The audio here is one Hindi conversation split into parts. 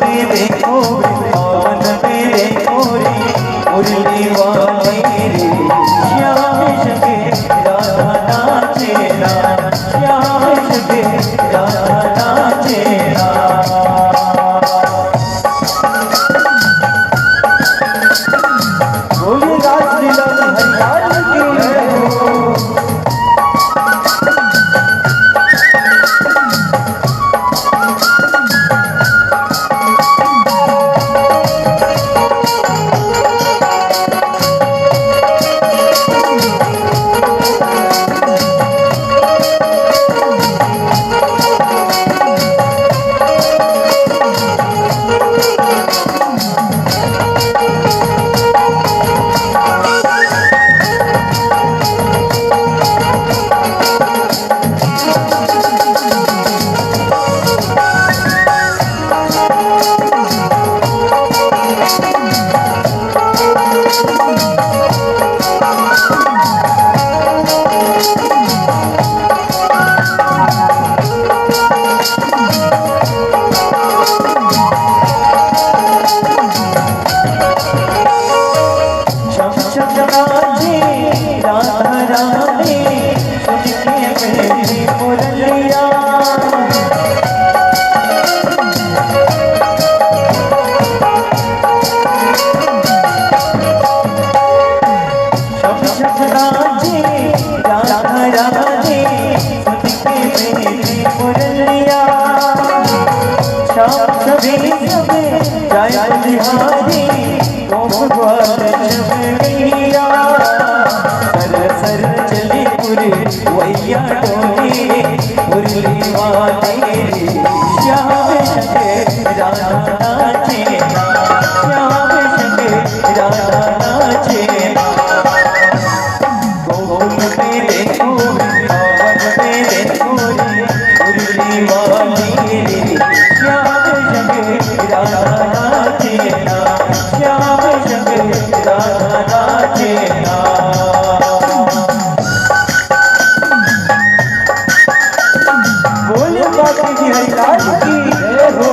में देखो पवन में देखो रे मुरली वाले रे श्याम जगे राधा नाचे राम श्याम जगे राधा नाचे बोलिए राजलीला हरिलाल की वैया डोली मुरली वाले श्याम जगे राधा नाचे श्याम जगे राधा नाचे गोकुल में देखो पवन में देखो मुरली वाले श्याम जगे राधा नाचे श्याम जगे राधा नाचे हरिलाल की जय हो।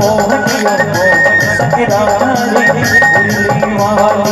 मोहन मोहन सके राम रे मुरली वाले